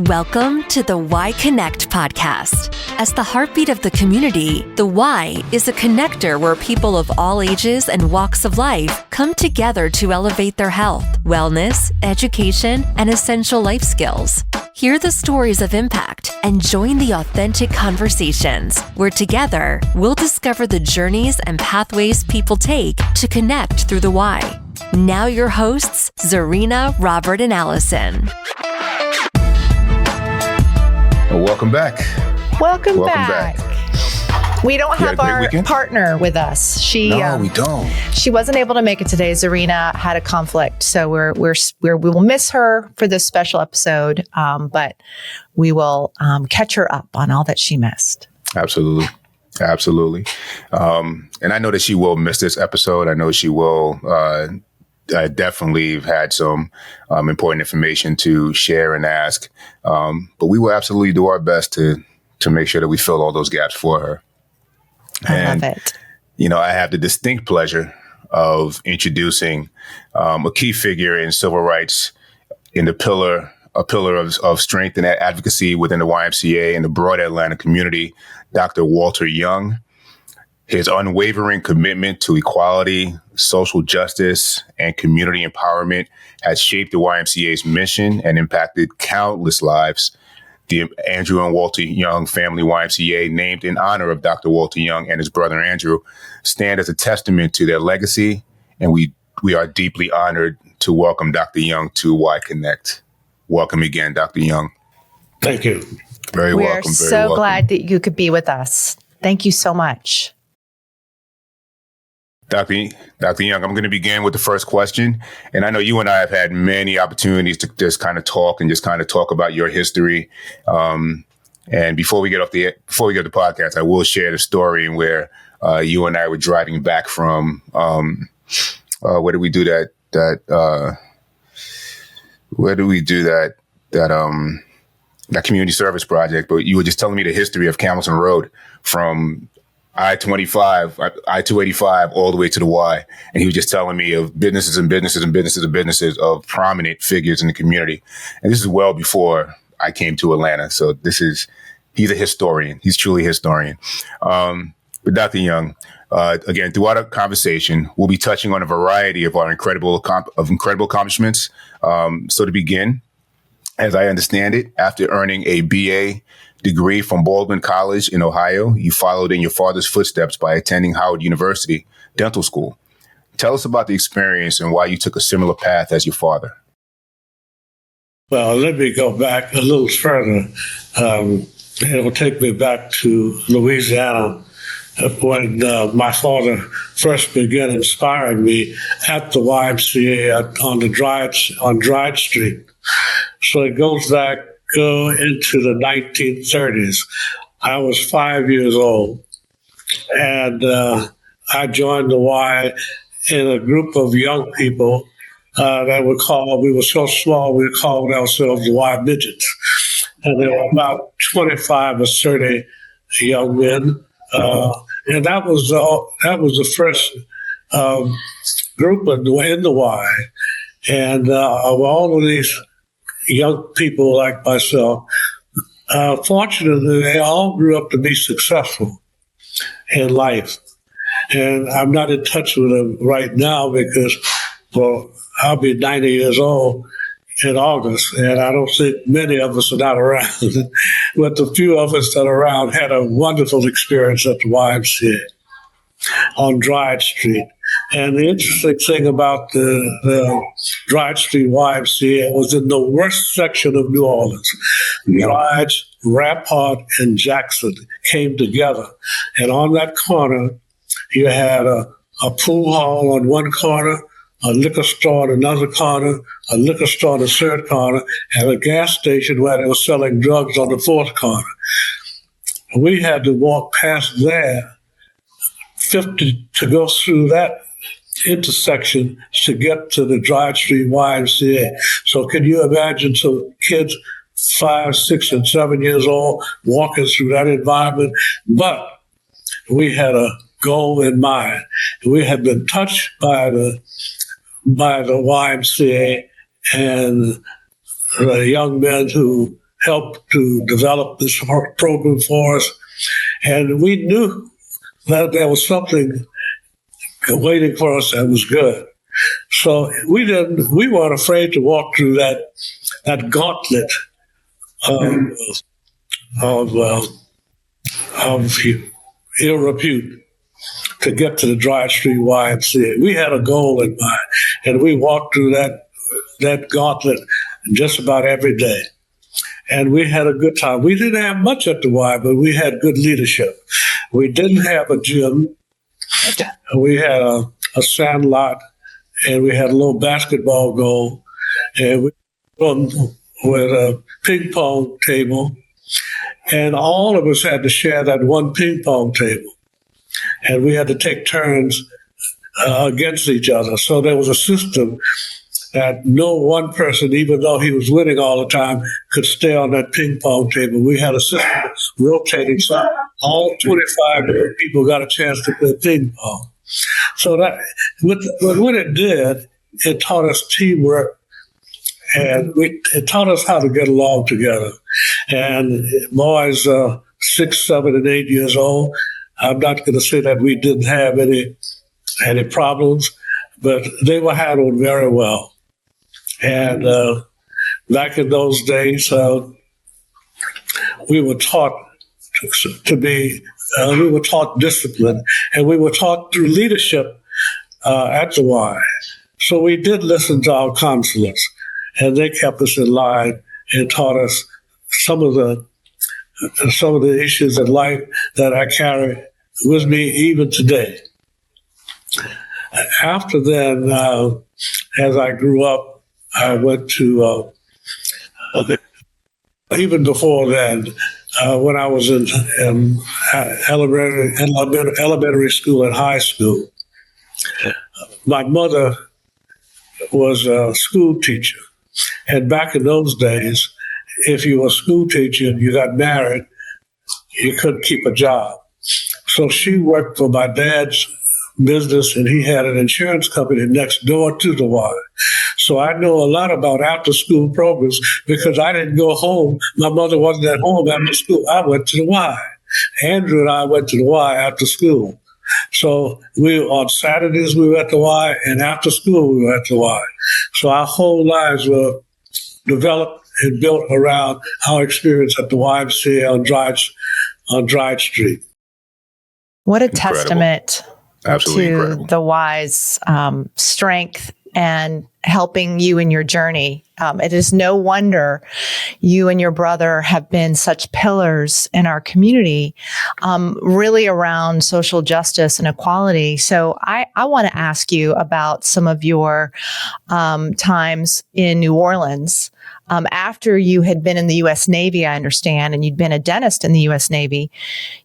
Welcome to the Y Connect podcast. As the heartbeat of the community, the Y is a connector where people of all ages and walks of life come together to elevate their health, wellness, education, and essential life skills. Hear the stories of impact and join the authentic conversations where together we'll discover the journeys and pathways people take to connect through the Y. Now your hosts, Zarina, Robert, and Allison. Welcome back. Welcome back. We don't have our partner with us. We don't. She wasn't able to make it today. Zarina had a conflict, so we will miss her for this special episode. But we will catch her up on all that she missed. Absolutely. And I know that she will miss this episode. I know she will. I definitely have had some important information to share and ask. But we will absolutely do our best to make sure that we fill all those gaps for her. I love it. You know, I have the distinct pleasure of introducing a key figure in civil rights, in a pillar of strength and advocacy within the YMCA and the broader Atlanta community, Dr. Walter Young. His unwavering commitment to equality, social justice, and community empowerment has shaped the YMCA's mission and impacted countless lives. The Andrew and Walter Young Family YMCA, named in honor of Dr. Walter Young and his brother Andrew, stand as a testament to their legacy, and we are deeply honored to welcome Dr. Young to Y Connect. Welcome again, Dr. Young. Thank you. Very welcome. We're so glad that you could be with us. Thank you so much. Dr. Young, I'm going to begin with the first question. And I know you and I have had many opportunities to just kind of talk about your history. And before we get off the podcast, I will share the story where you and I were driving back from where did we do that community service project? But you were just telling me the history of Camelton Road from I-285 all the way to the Y. And he was just telling me of businesses of prominent figures in the community. And this is well before I came to Atlanta. So he's a historian. He's truly a historian. But Dr. Young, again, throughout our conversation, we'll be touching on a variety of our incredible accomplishments. So to begin, as I understand it, after earning a BA degree from Baldwin College in Ohio, you followed in your father's footsteps by attending Howard University Dental School. Tell us about the experience and why you took a similar path as your father. Well, let me go back a little further. It'll take me back to Louisiana when my father first began inspiring me at the YMCA on Dryde Street. So it goes back into the 1930s. I was 5 years old, and I joined the Y in a group of young people we were so small, we called ourselves the Y Midgets. And there were about 25 or 30 young men. And that was the first group in the Y. And of all of these young people like myself, fortunately, they all grew up to be successful in life. And I'm not in touch with them right now because, well, I'll be 90 years old in August, and I don't think many of us are not around. But the few of us that are around had a wonderful experience at the YMCA on Dryde Street. And the interesting thing about the Dryde Street YMCA was in the worst section of New Orleans. Dryde, Rampart, and Jackson came together. And on that corner, you had a pool hall on one corner, a liquor store on another corner, a liquor store on the third corner, and a gas station where they were selling drugs on the fourth corner. We had to walk past there 50 to go through that intersection to get to the Dryde Street YMCA. So can you imagine some kids 5, 6, and 7 years old walking through that environment? But we had a goal in mind. We had been touched by the YMCA and the young men who helped to develop this program for us. And we knew that there was something waiting for us that was good. So we weren't afraid to walk through that gauntlet of ill repute to get to the Dry Street YMCA. We had a goal in mind, and we walked through that gauntlet just about every day. And we had a good time. We didn't have much at the Y, but we had good leadership. We didn't have a gym. We had a sand lot, and we had a little basketball goal, and we with a ping pong table, and all of us had to share that one ping pong table, and we had to take turns against each other. So there was a system that no one person, even though he was winning all the time, could stay on that ping pong table. We had a system rotating, so all 25 people got a chance to play ping pong. So that what it did, it taught us teamwork, and it taught us how to get along together. And boys 6, 7, and 8 years old, I'm not going to say that we didn't have any problems, but they were handled very well. And back in those days, we were taught we were taught discipline, and we were taught through leadership at the Y. So we did listen to our counselors, and they kept us in line and taught us some of the issues in life that I carry with me even today. After then, as I grew up, I went to, even before then, when I was in elementary school and high school, my mother was a school teacher. And back in those days, if you were a school teacher and you got married, you couldn't keep a job. So she worked for my dad's business, and he had an insurance company next door to the Y. So I know a lot about after-school programs because I didn't go home. My mother wasn't at home after school. I went to the Y. Andrew and I went to the Y after school. So on Saturdays we were at the Y, and after school we were at the Y. So our whole lives were developed and built around our experience at the YMCA on Dry Street. What a Incredible. Testament Absolutely to incredible. the Y's strength and helping you in your journey. It is no wonder you and your brother have been such pillars in our community, really around social justice and equality. So I want to ask you about some of your times in New Orleans. After you had been in the U.S. Navy, I understand, and you'd been a dentist in the U.S. Navy,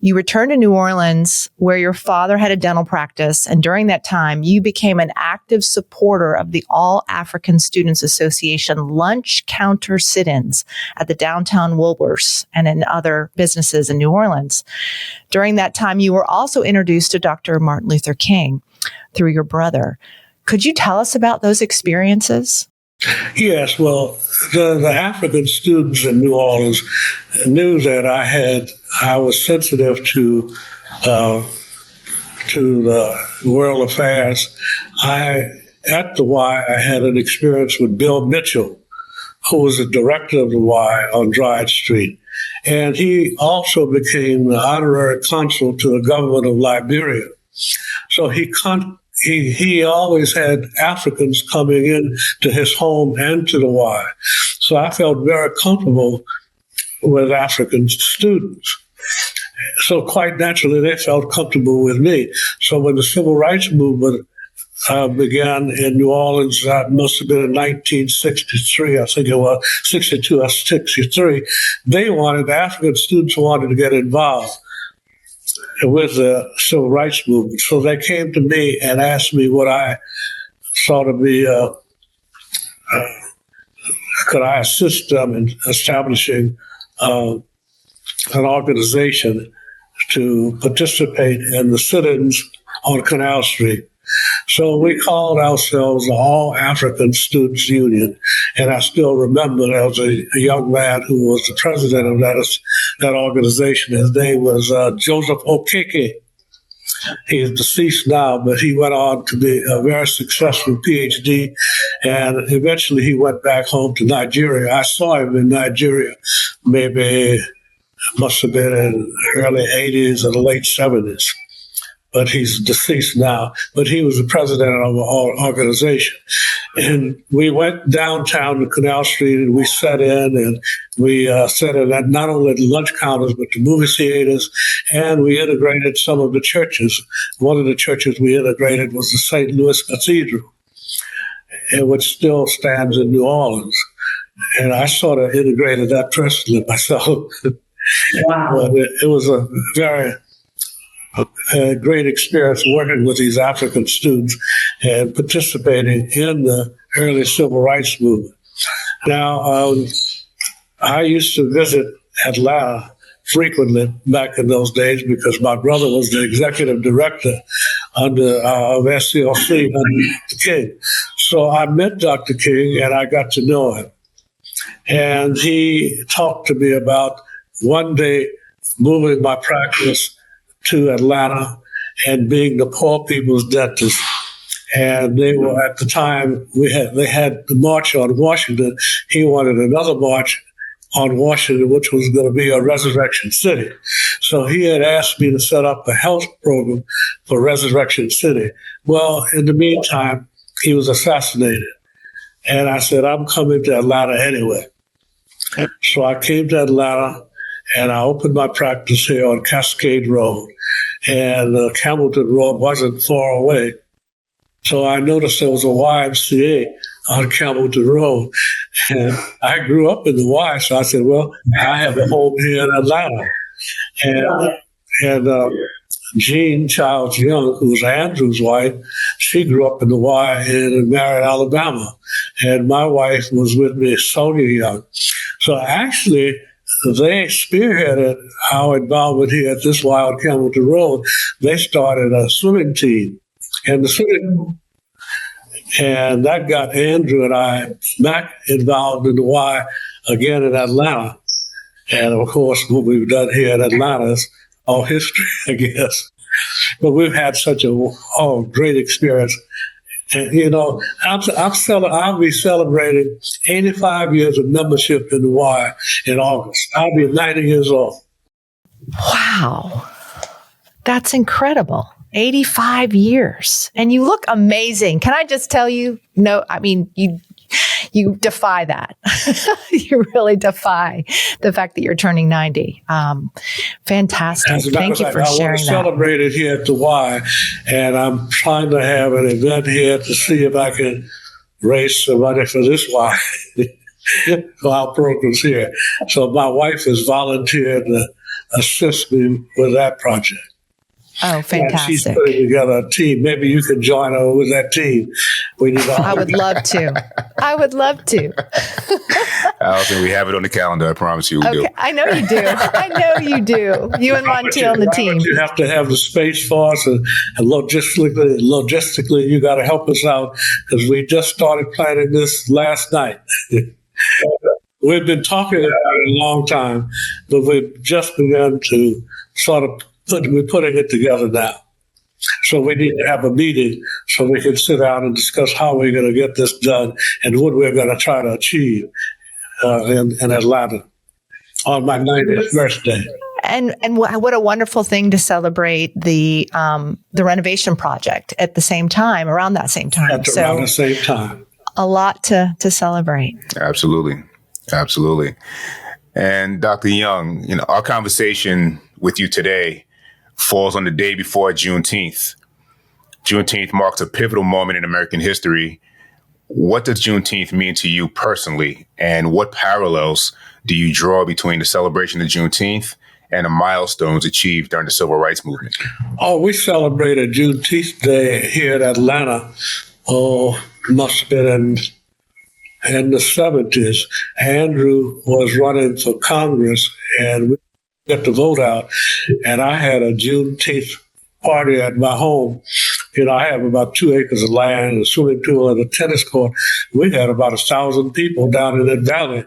you returned to New Orleans where your father had a dental practice. And during that time, you became an active supporter of the All African Students Association lunch counter sit-ins at the downtown Woolworths and in other businesses in New Orleans. During that time, you were also introduced to Dr. Martin Luther King through your brother. Could you tell us about those experiences? Yes, well, the African students in New Orleans knew that I was sensitive to the world affairs. At the Y, I had an experience with Bill Mitchell, who was the director of the Y on Dry Street. And he also became the honorary consul to the government of Liberia. So he always had Africans coming in to his home and to the Y. So I felt very comfortable with African students. So quite naturally, they felt comfortable with me. So when the Civil Rights Movement began in New Orleans, that must have been in 1963, I think it was, 62 or 63, the African students wanted to get involved with the Civil Rights Movement. So they came to me and asked me what I saw to be, could I assist them in establishing an organization to participate in the sit-ins on Canal Street. So we called ourselves the All African Students Union. And I still remember there was a young man who was the president of that organization. His name was Joseph Okeke. He is deceased now, but he went on to be a very successful PhD, and eventually he went back home to Nigeria. I saw him in Nigeria, maybe must have been in the early 80s or the late 70s. But he's deceased now. But he was the president of our organization. And we went downtown to Canal Street and we sat in and we sat in at not only the lunch counters, but the movie theaters. And we integrated some of the churches. One of the churches we integrated was the St. Louis Cathedral, which still stands in New Orleans. And I sort of integrated that personally myself. Wow. But it was a very great experience working with these African students and participating in the early civil rights movement. Now, I used to visit Atlanta frequently back in those days because my brother was the executive director of SCLC under Dr. King. So I met Dr. King and I got to know him. And he talked to me about one day moving my practice to Atlanta and being the poor people's dentist. And they were, at the time, they had the March on Washington. He wanted another march on Washington, which was going to be a Resurrection City. So he had asked me to set up a health program for Resurrection City. Well, in the meantime, he was assassinated. And I said, I'm coming to Atlanta anyway. So I came to Atlanta and I opened my practice here on Cascade Road. And Campbellton Road wasn't far away. So I noticed there was a YMCA on Campbellton Road. And I grew up in the Y, so I said, well, I have a home here in Atlanta. And Jean Childs Young, who was Andrew's wife, she grew up in the Y in Marion, Alabama. And my wife was with me, Sonia Young. So actually, they spearheaded our involvement here at this Y on Campbellton Road. They started a swimming team. And that got Andrew and I back involved in the Y again in Atlanta. And of course, what we've done here in Atlanta is all history, I guess. But we've had such a great experience. And, you know, I'll be celebrating 85 years of membership in the Y in August. I'll be 90 years old. Wow. That's incredible. 85 years. And you look amazing. Can I just tell you? No, I mean, you defy that. You really defy the fact that you're turning 90. Fantastic. Thank you for sharing that. I want to celebrate it here at the Y, and I'm trying to have an event here to see if I can raise some money for this Y, for our programs here. So my wife has volunteered to assist me with that project. Oh, fantastic. And she's putting together a team. Maybe you can join her with that team. I would love to. I would love to. Allison, we have it on the calendar. I promise you we do. I know you do. I know you do. You and Montiel on the team. You have to have the space for us, and logistically, you got to help us out because we just started planning this last night. We've been talking about it a long time, but we've just begun to sort of we're putting it together now. So we need to have a meeting so we can sit down and discuss how we're going to get this done and what we're going to try to achieve in Atlanta on my 90th birthday. And what a wonderful thing to celebrate the renovation project at the same time, around that same time. Around the same time. A lot to celebrate. Absolutely. Absolutely. And Dr. Young, you know, our conversation with you today falls on the day before Juneteenth. Juneteenth marks a pivotal moment in American history. What does Juneteenth mean to you personally, and what parallels do you draw between the celebration of Juneteenth and the milestones achieved during the Civil Rights Movement? Oh, we celebrated Juneteenth Day here in Atlanta. Must have been in the 70s. Andrew was running for Congress, and we got the vote out, and I had a Juneteenth party at my home I have about 2 acres of land, a swimming pool, and a tennis court. We had about 1,000 people down in that valley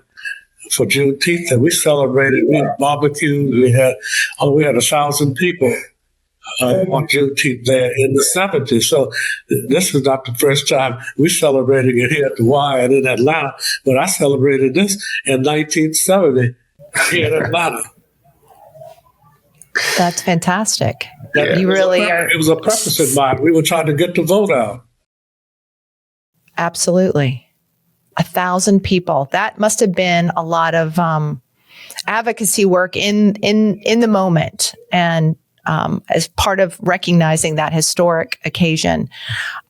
for Juneteenth, and we celebrated. We barbecued. We had 1,000 people on Juneteenth there in the 70s. So this is not the first time we're celebrating it here at the Y and in Atlanta, but I celebrated this in 1970 here in Atlanta. That's fantastic. Yeah. You really are. It was a purpose in mind. We were trying to get the vote out. Absolutely. 1,000 people. That must have been a lot of advocacy work in the moment, and as part of recognizing that historic occasion.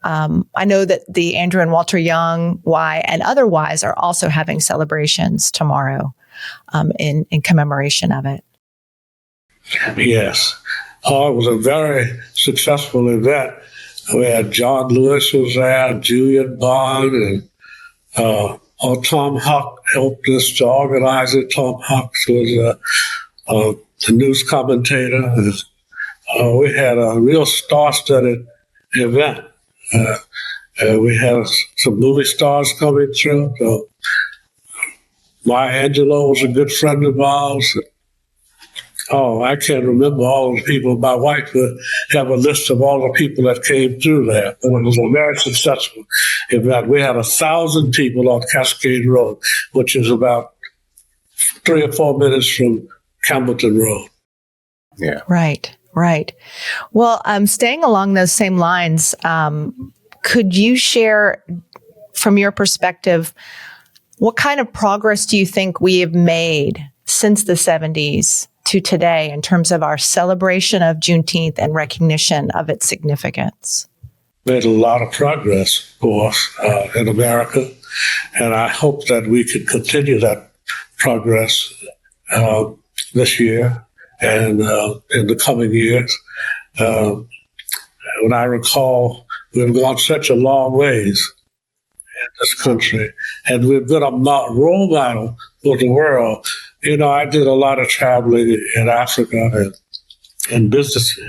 I know that the Andrew and Walter Young Y and other Ys are also having celebrations tomorrow in commemoration of it. Yes. It was a very successful event. We had John Lewis was there, Julian Bond, and Tom Huck helped us to organize it. Tom Huck was the news commentator. We had a real star-studded event. We had some movie stars coming through. So Maya Angelou was a good friend of ours. I can't remember all the people. My wife would have a list of all the people that came through there. But it was a very successful event. We had 1,000 people on Cascade Road, which is about 3 or 4 minutes from Campbellton Road. Yeah. Right. Well, staying along those same lines, could you share from your perspective, what kind of progress do you think we have made since the 70s to today in terms of our celebration of Juneteenth and recognition of its significance? Made a lot of progress, of course, in America, and I hope that we can continue that progress this year and in the coming years. When I recall, we've gone such a long ways in this country, and we've been a role model for the world. I did a lot of traveling in Africa and business,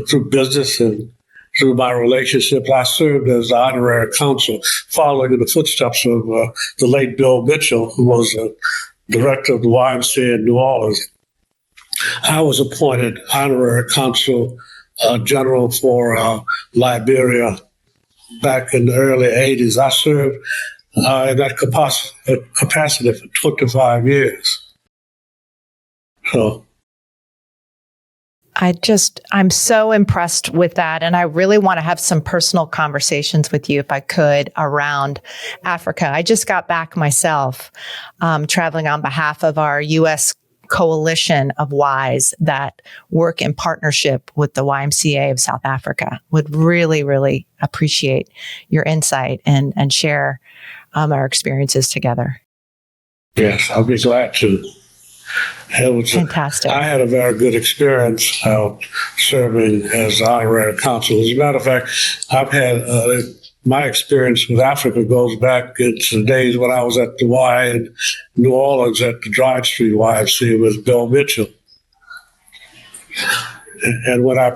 through business and through my relationships. I served as honorary consul, following in the footsteps of the late Bill Mitchell, who was a director of the YMCA in New Orleans. I was appointed honorary consul general for Liberia back in the early 80s. I served in that capacity for 25 years. So I'm so impressed with that. And I really want to have some personal conversations with you, if I could, around Africa. I just got back myself, traveling on behalf of our U.S. coalition of Ys that work in partnership with the YMCA of South Africa. Would really, really appreciate your insight and share our experiences together. Yes, I'll be glad to. It was fantastic. I had a very good experience serving as honorary consul. As a matter of fact, I've had my experience with Africa goes back into the days when I was at the Y in New Orleans at the Drive Street YMCA with Bill Mitchell. And when I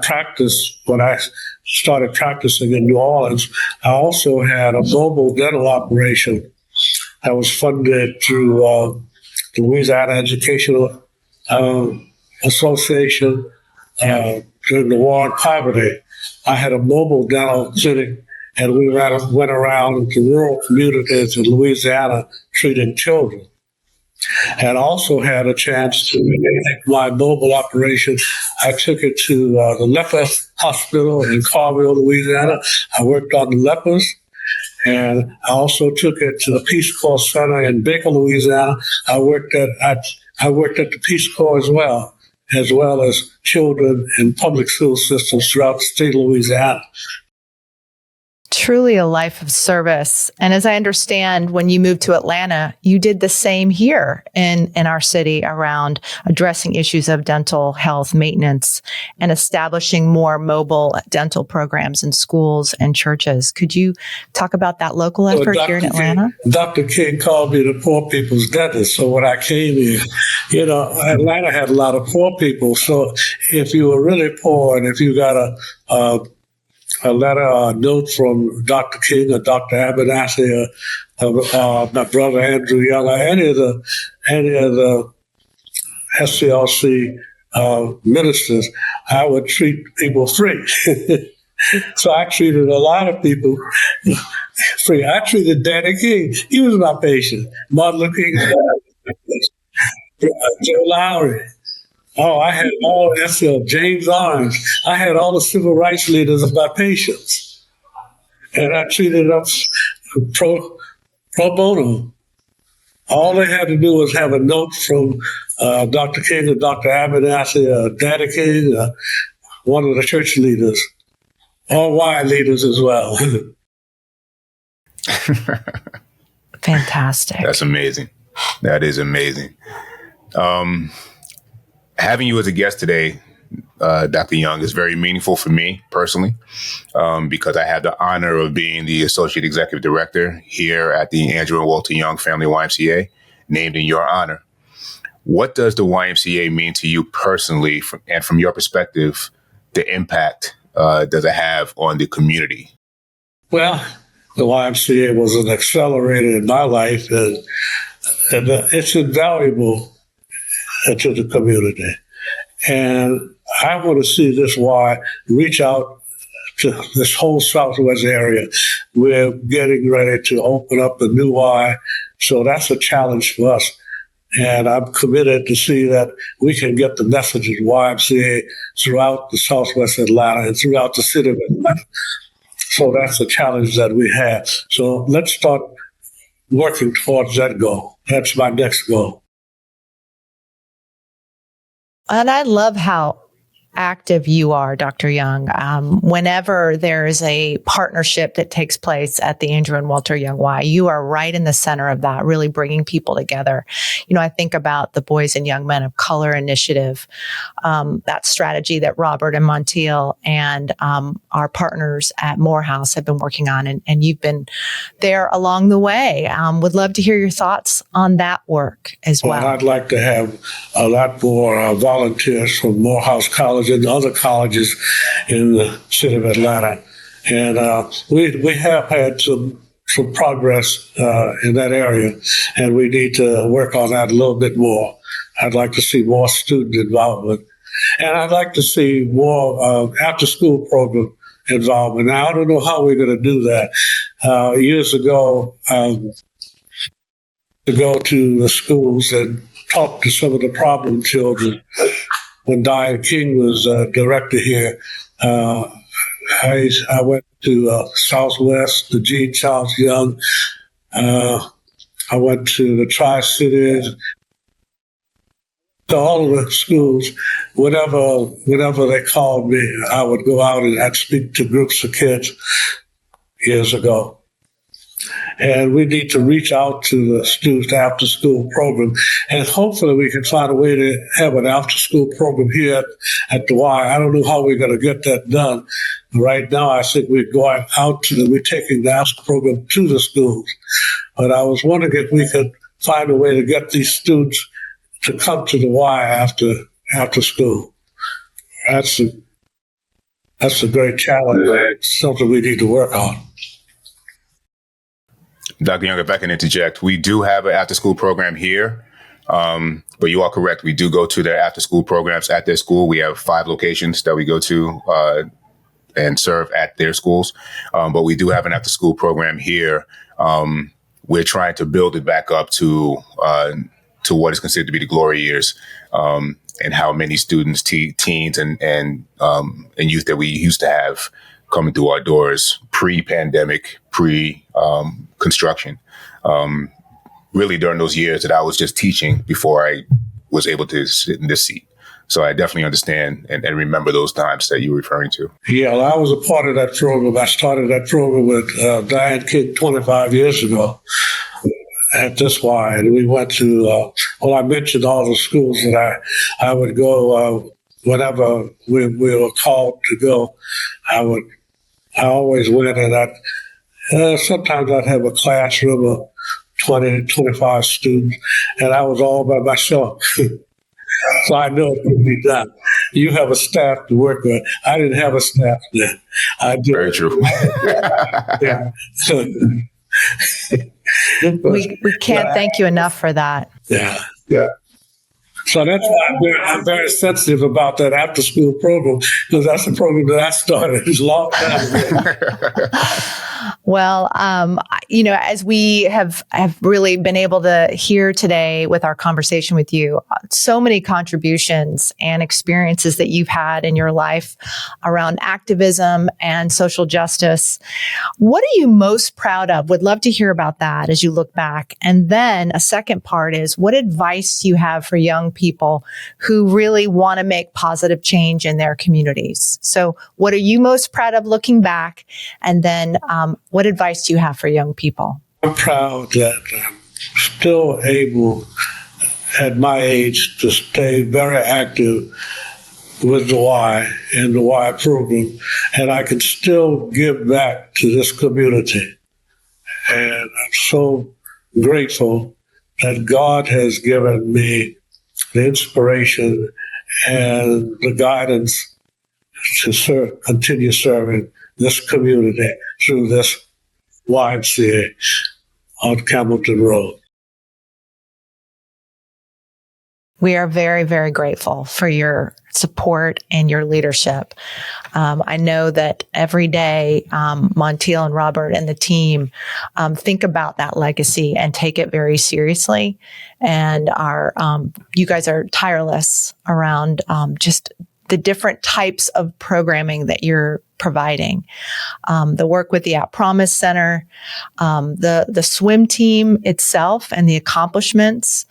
started practicing in New Orleans, I also had a mobile dental operation that was funded through the Louisiana Educational Association during the war on poverty. I had a mobile dental clinic, and we went around to rural communities in Louisiana treating children. And also had a chance to take my mobile operation. I took it to the leper hospital in Carville, Louisiana. I worked on the lepers. And I also took it to the Peace Corps Center in Baker, Louisiana. I worked at the Peace Corps as well as children in public school systems throughout the state of Louisiana. Truly a life of service. And as I understand, when you moved to Atlanta, you did the same here in our city around addressing issues of dental health maintenance and establishing more mobile dental programs in schools and churches. Could you talk about that local effort here in Atlanta? Dr. King called me the poor people's dentist. So when I came here, Atlanta had a lot of poor people. So if you were really poor and if you got a a letter, a note from Dr. King or Dr. Abernathy or my brother Andrew Young or any of the SCLC ministers, I would treat people free. So I treated a lot of people free. I treated Danny King. He was my patient. Martin Luther King, Joe Lowry. Oh, I had all James Orange. I had all the civil rights leaders as my patients. And I treated them pro bono. All they had to do was have a note from Dr. King or Dr. Abernathy or Danny King, one of the church leaders, or Y leaders as well. Fantastic. That's amazing. That is amazing. Having you as a guest today, Dr. Young, is very meaningful for me personally, because I had the honor of being the Associate Executive Director here at the Andrew and Walter Young Family YMCA, named in your honor. What does the YMCA mean to you personally, and from your perspective, the impact does it have on the community? Well, the YMCA was an accelerator in my life, and it's invaluable to the community. And I want to see this Y reach out to this whole Southwest area. We're getting ready to open up a new Y, so that's a challenge for us. And I'm committed to see that we can get the message of YMCA throughout the Southwest Atlanta and throughout the city of Atlanta. So that's the challenge that we have. So let's start working towards that goal. That's my next goal. And I love how active you are, Dr. Young. Whenever there's a partnership that takes place at the Andrew and Walter Young Y, you are right in the center of that, really bringing people together. You know, I think about the Boys and Young Men of Color initiative, that strategy that Robert and Montiel and our partners at Morehouse have been working on, and you've been there along the way. Would love to hear your thoughts on that work as well. I'd like to have a lot more volunteers from Morehouse College and other colleges in the city of Atlanta. And we have had some progress in that area, and we need to work on that a little bit more. I'd like to see more student involvement. And I'd like to see more after-school program involvement. Now, I don't know how we're going to do that. Years ago, to go to the schools and talk to some of the problem children. When Diane King was director here, I went to Southwest, the Gene Charles Young. I went to the Tri-Cities, to all of the schools. Whenever they called me, I would go out and I'd speak to groups of kids years ago. And we need to reach out to the students after-school program. And hopefully we can find a way to have an after-school program here at the Y. I don't know how we're going to get that done. Right now, I think we're going out we're taking the after program to the schools. But I was wondering if we could find a way to get these students to come to the Y after school. That's a great challenge. It's something we need to work on. Dr. Young, if I can interject, we do have an after-school program here, but you are correct. We do go to their after-school programs at their school. We have 5 locations that we go to and serve at their schools, but we do have an after-school program here. We're trying to build it back up to what is considered to be the glory years, and how many students, teens, and youth that we used to have coming through our doors pre-pandemic, pre-construction, really during those years that I was just teaching before I was able to sit in this seat. So I definitely understand and remember those times that you were referring to. Yeah, well, I was a part of that program. I started that program with Diane King 25 years ago at this Y. And we went to, I mentioned all the schools that I would go whenever we were called to go. I always went, and sometimes I'd have a classroom of 20, 25 students, and I was all by myself. So I know it could be done. you have a staff to work with. I didn't have a staff then. I did. Very true. Yeah. So, We can't thank you enough for that. yeah. So that's why I'm very sensitive about that after school program, because that's a program that I started a long time ago. Well, as we have really been able to hear today with our conversation with you, so many contributions and experiences that you've had in your life around activism and social justice. What are you most proud of? Would love to hear about that as you look back. And then a second part is, what advice do you have for young people who really want to make positive change in their communities? So what are you most proud of looking back? And then what advice do you have for young people? I'm proud that I'm still able, at my age, to stay very active with the Y and the Y program, and I can still give back to this community. And I'm so grateful that God has given me the inspiration and the guidance to continue serving this community through this YMCA on Campbellton Road. We are very, very grateful for your support and your leadership. I know that every day, Montiel and Robert and the team think about that legacy and take it very seriously. And you guys are tireless around just the different types of programming that you're providing. The work with the At Promise Center, the swim team itself and the accomplishments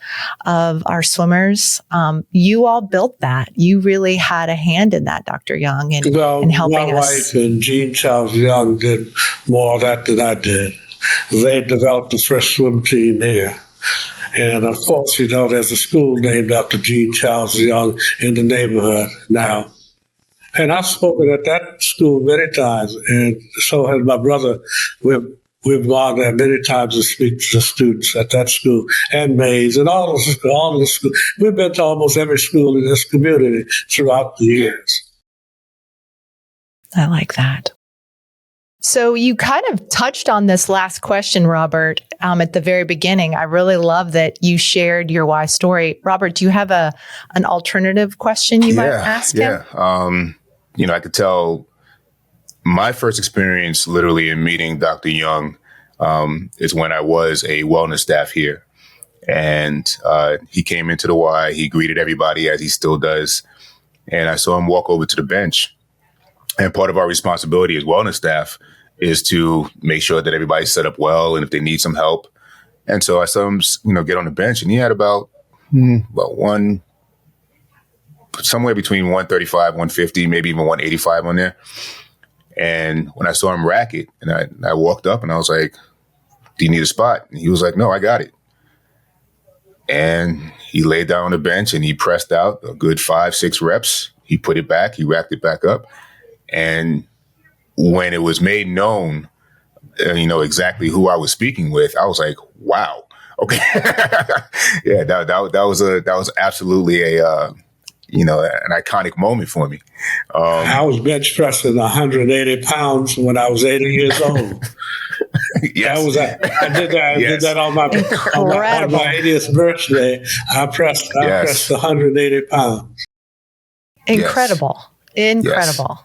of our swimmers. You all built that. You really had a hand in that, Dr. Young, in helping my us. wife and Jean Charles Young did more of that than I did. They developed the first swim team here. And of course, there's a school named after Jean Charles Young in the neighborhood now. And I've spoken at that school many times, and so has my brother. We've gone there many times to speak to the students at that school and Mays and all of the schools. We've been to almost every school in this community throughout the years. I like that. So you kind of touched on this last question, Robert, at the very beginning. I really love that you shared your why story. Robert, do you have an alternative question you might ask him? I could tell my first experience literally in meeting Dr. Young is when I was a wellness staff here. And he came into the Y, he greeted everybody as he still does. And I saw him walk over to the bench. And part of our responsibility as wellness staff is to make sure that everybody's set up well and if they need some help. And so I saw him, get on the bench, and he had about somewhere between 135, 150, maybe even 185 on there. And when I saw him rack it, and I walked up and I was like, "Do you need a spot?" And he was like, "No, I got it." And he laid down on the bench and he pressed out a good 5-6 reps. He put it back, he racked it back up. And when it was made known, exactly who I was speaking with, I was like, "Wow, okay." Yeah, that was absolutely an iconic moment for me. I was bench pressing 180 pounds when I was 80 years old. Yes. I did that. I did that on my 80th birthday. I pressed 180 pounds. Incredible. Incredible.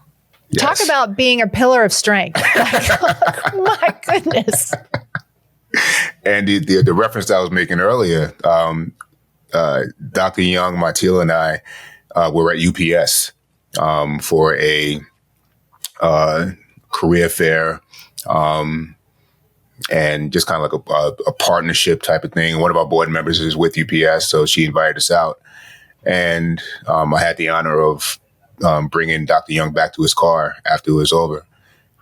Yes. Talk about being a pillar of strength. My goodness. And the reference that I was making earlier, Dr. Young, Montiel, and I were at UPS for a career fair and just kind of like a partnership type of thing. One of our board members is with UPS, so she invited us out. And I had the honor of bringing Dr. Young back to his car after it was over.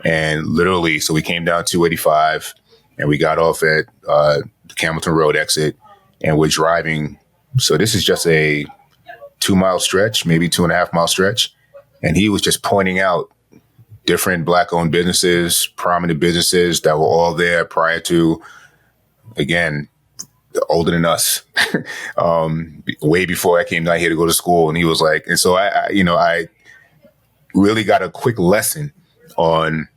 And literally, so we came down 285 and we got off at the Campbellton Road exit and we're driving. So this is just a 2-mile stretch, maybe 2.5-mile stretch. And he was just pointing out different Black-owned businesses, prominent businesses that were all there prior to, again, older than us, way before I came down here to go to school. And he was like, and so I really got a quick lesson on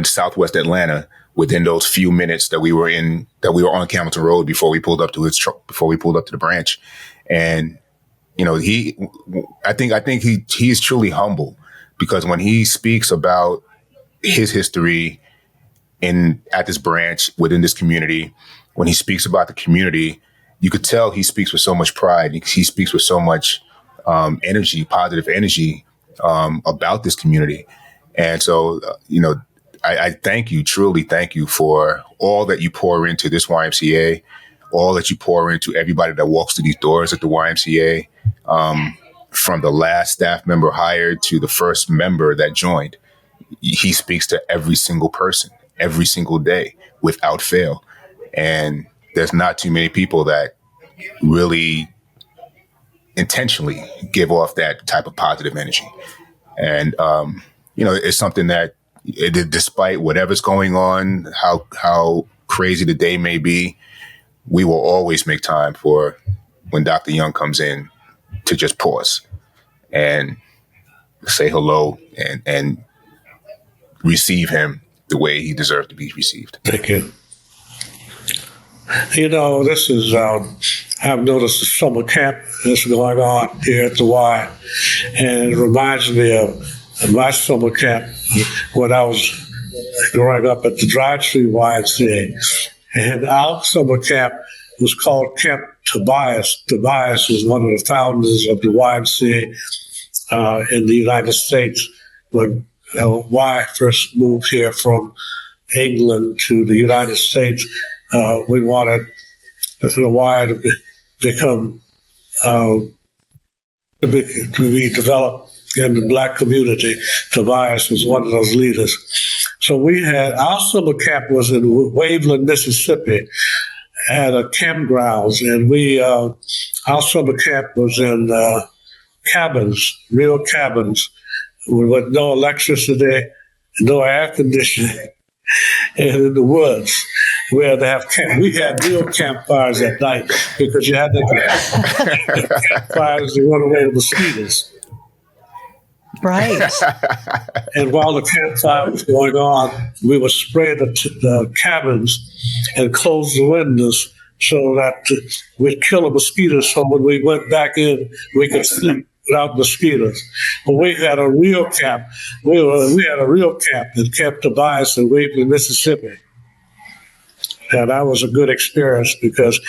Southwest Atlanta within those few minutes that we were on Camilton Road before we pulled up to his truck, before we pulled up to the branch. And, I think he's truly humble, because when he speaks about his history at this branch within this community, when he speaks about the community, you could tell he speaks with so much pride. He speaks with so much energy, positive energy about this community. And so, I thank you, truly thank you for all that you pour into this YMCA, all that you pour into everybody that walks through these doors at the YMCA, from the last staff member hired to the first member that joined. He speaks to every single person, every single day, without fail. And there's not too many people that really intentionally give off that type of positive energy. And, it's something that, despite whatever's going on, how crazy the day may be, we will always make time for when Dr. Young comes in to just pause and say hello and receive him the way he deserves to be received. Thank you. This is, I've noticed the summer camp that's going on here at the Y, and it reminds me of my summer camp when I was growing up at the Dry Tree YMCA. And our summer camp was called Camp Tobias. Tobias was one of the founders of the YMCA in the United States when Y first moved here from England to the United States. We wanted the Y to become to be developed in the Black community. Tobias was one of those leaders. So we had our summer camp was in Waveland, Mississippi, at a campgrounds, and our summer camp was in cabins, real cabins, with no electricity, no air conditioning, and in the woods. We had real campfires at night because you had to have campfires to run away the mosquitoes. Right. And while the campfire was going on, we would spray the cabins and close the windows so that we'd kill the mosquitoes. So when we went back in, we could sleep without mosquitoes. But we had a real camp. We had a real camp at Camp Tobias in Waveland, Mississippi. And that was a good experience because,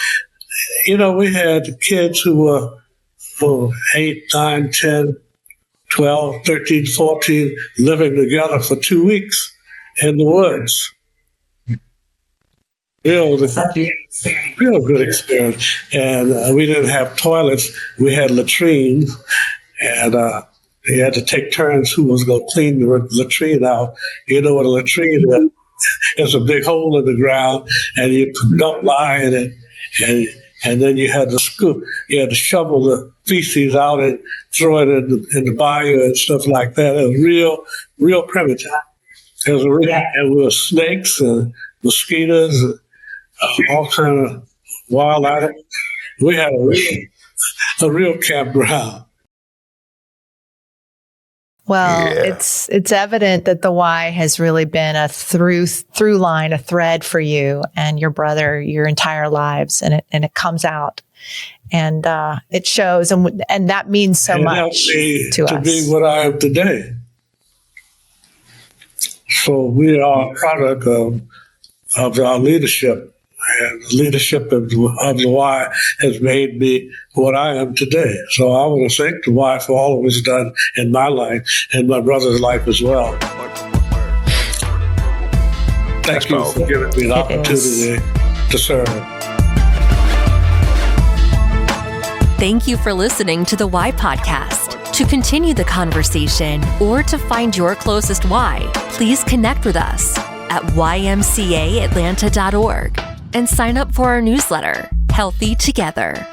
we had kids who were 8, 9, 10, 12, 13, 14, living together for 2 weeks in the woods. Real good experience. And we didn't have toilets. We had latrines. And we had to take turns who was going to clean the latrine out. You know what a latrine is? It's a big hole in the ground, and you don't lie in it. And then you had to shovel the feces out and throw it in the bayou and stuff like that. It was real primitive. And we were snakes and mosquitoes and all kind of wild animals. We had a real campground. Well, yeah. It's evident that the Y has really been a through line, a thread for you and your brother your entire lives, and it comes out, and it shows, and that means so much to us. To be what I am today. So we are a product of our leadership. And the leadership of the Y has made me what I am today. So I want to thank the Y for all it has done in my life and my brother's life as well. Thank you for giving me the opportunity to serve. Thank you for listening to the Y Podcast. To continue the conversation or to find your closest Y, please connect with us at ymcaatlanta.org. and sign up for our newsletter, Healthy Together.